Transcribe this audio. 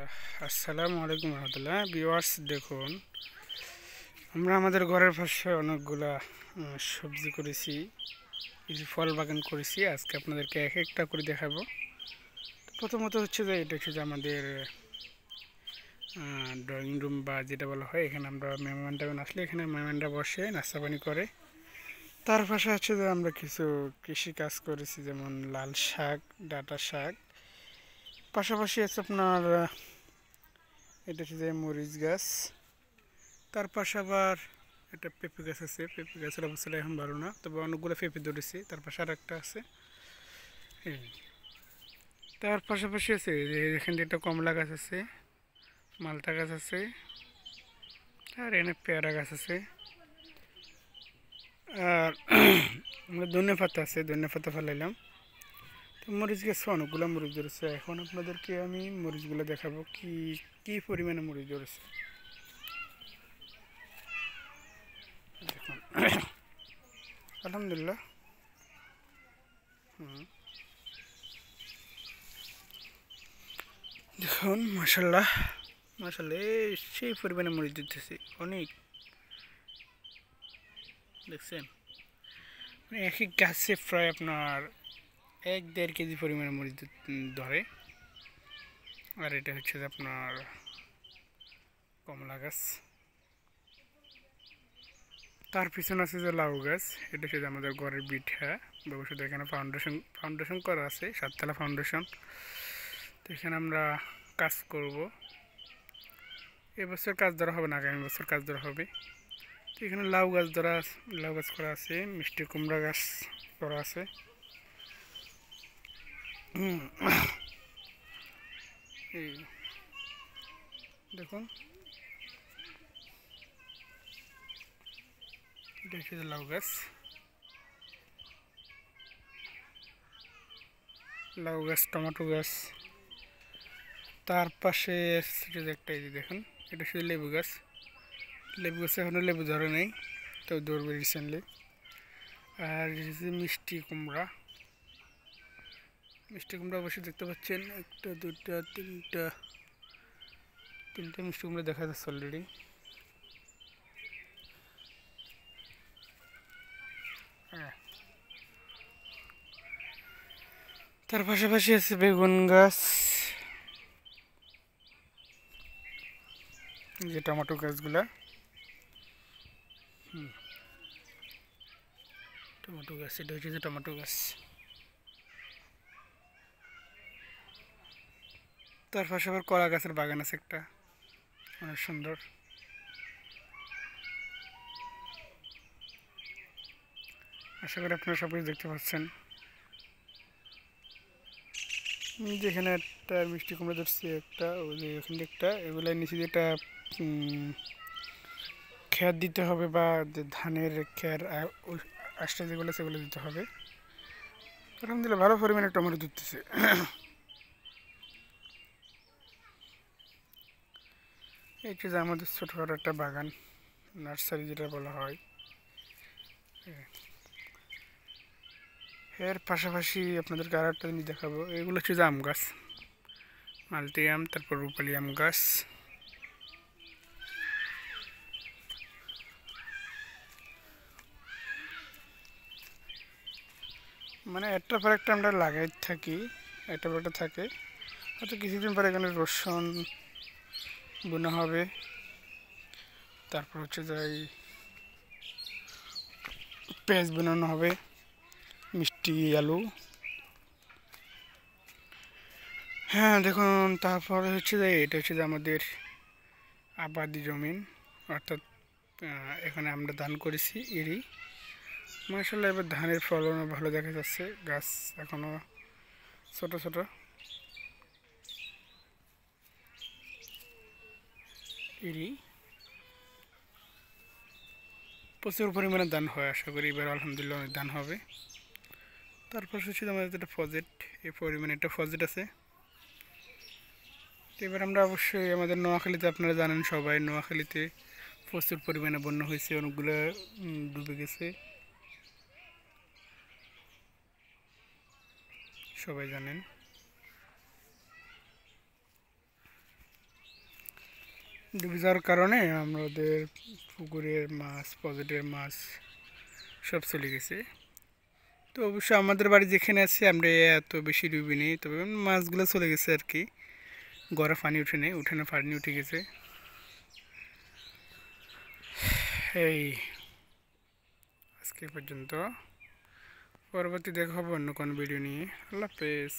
বিসমিল্লাহ। আসসালামু আলাইকুম রহমতুল্লাহ। ভিউয়ার্স, দেখুন আমরা আমাদের ঘরের পাশে অনেকগুলা সবজি করেছি, কিছু ফল বাগান করেছি। আজকে আপনাদেরকে এক একটা করে দেখাবো। প্রথমত হচ্ছে যে এটা হচ্ছে যে আমাদের ড্রয়িং রুম বা যেটা বলা হয়, এখানে আমরা মেহমান টেহমান আসলে এখানে মেহমানরা বসে নাস্তা পানি করে। তার পাশে হচ্ছে যে আমরা কিছু কৃষি কাজ করেছি, যেমন লাল শাক, ডাঁটা শাক। পাশাপাশি আছে আপনার এটা হচ্ছে যে মরিচ গাছ। তার পাশে আবার একটা পেঁপে গাছ আছে। পেঁপে গাছের অবস্থাটা এখন ভালো না, তবে অনেকগুলো পেঁপে ধরেছে। তার পাশে আর একটা আছে। তার পাশাপাশি আছে যে এখানে একটা কমলা গাছ আছে, মালটা গাছ আছে, আর এখানে পেয়ারা গাছ আছে। আর আমরা ধনে পাতা আছে, ধনে পাতা ফেলাইলাম। তো মরিচ গাছে অনেকগুলো মরিচ ধরেছে। এখন আপনাদেরকে আমি মরিচগুলো দেখাবো কি কি পরিমাণে মরিচ ধরেছে। দেখুন আলহামদুলিল্লাহ। দেখুন মাশাল্লাহ মাশাল্লাহ, সেই পরিমাণে মরিচ দিতেছি অনেক। দেখছেন, মানে একই গাছে প্রায় আপনার 1-1.5 কেজি পরিমাণে মরিচ ধরে। আর এটা হচ্ছে যে আপনার কমলা গাছ। তার পিছনে আছে যে লাউ গাছ। এটা হচ্ছে আমাদের ঘরের বিঠা। ভবিষ্যতে এখানে ফাউন্ডেশন করা আছে, 7 তলা ফাউন্ডেশন। তো এখানে আমরা কাজ করব। এবছর কাজ ধরা হবে না, আগামী বছর কাজ ধরা হবে। তো এখানে লাউ গাছ করা আছে, মিষ্টি কুমড়া গাছ করা আছে। এই দেখুন, এটা হচ্ছে লাউ গাছ, টমেটো গাছ। তার পাশে একটা এই যে দেখুন, এটা শুধু লেবু গাছ। লেবু গাছে এখনো লেবু ধরে নেই, তো ধরবে রিসেন্টলি। আর মিষ্টি কুমড়া অবশ্যই দেখতে পাচ্ছেন, একটা দুটা তিনটা মিষ্টি কুমড়া দেখা যাচ্ছে অলরেডি। হ্যাঁ, তার পাশাপাশি আছে বেগুন গাছ, যে টমেটো গাছগুলা। টমেটো গাছ, এটা হচ্ছে যে টমেটো গাছ। তার পাশে আবার কলা গাছের বাগান আছে একটা, অনেক সুন্দর। আশা করি আপনারা সব কিছু দেখতে পাচ্ছেন। যেখানে একটা মিষ্টি কুমড়া ধরছি, একটা ওই যে ওখানে একটা, এগুলো নিচে যেটা খের দিতে হবে, বা যে ধানের খের আশটা যেগুলো সেগুলো দিতে হবে। আলহামদুলিল্লাহ ভালো পরিমাণে টমেটো ধরতেছে। এই হচ্ছে যে আমাদের ছোটোখাটো একটা বাগান, নার্সারি যেটা বলা হয়। এর পাশাপাশি আপনাদেরকে আর একটা জিনিস দেখাবো। এগুলো হচ্ছে যে আম গাছ, মালটি আম, তারপর রূপালি আম গাছ। মানে একটার পর একটা আমরা লাগাই থাকি, একটা পর একটা থাকে। হয়তো কিছুদিন পরে এখানে রসুন বোনা হবে। তারপর হচ্ছে যে পেঁয়াজ বানানো হবে, মিষ্টি আলু। হ্যাঁ দেখুন, তারপরে হচ্ছে যে এটা হচ্ছে যে আমাদের আবাদি জমিন, অর্থাৎ এখানে আমরা ধান করেছি এরই। মাশাআল্লাহ, এবার ধানের ফলনও ভালো দেখা যাচ্ছে। গাছ এখনও ছোট ছোট। এরই প্রচুর পরিমাণে ধান হয়, আশা করি এবার আলহামদুলিল্লাহ অনেক ধান হবে। তারপর হচ্ছে আমাদের একটা প্রজেক্ট, এই পরিমাণে একটা প্রজেক্ট আছে। এবার আমরা অবশ্যই আমাদের নোয়াখালীতে, আপনারা জানেন সবাই, নোয়াখালীতে প্রচুর পরিমাণে বন্যা হয়েছে, অনেকগুলো ডুবে গেছে, সবাই জানেন। ডুবে যাওয়ার কারণে আমাদের পুকুরের মাছ পকেটের মাছ সব চলে গেছে। তো অবশ্য আমাদের বাড়ি যেখানে আছে আমরা এত বেশি ডুবি নেই, তবে মাছগুলো চলে গেছে আর কি। গড়ে পানি উঠে নেই, উঠানে পানি উঠে গেছে। এই আজকে পর্যন্ত, পরবর্তী দেখা হবে অন্য কোনো ভিডিও নিয়ে। আল্লাহ হাফেজ।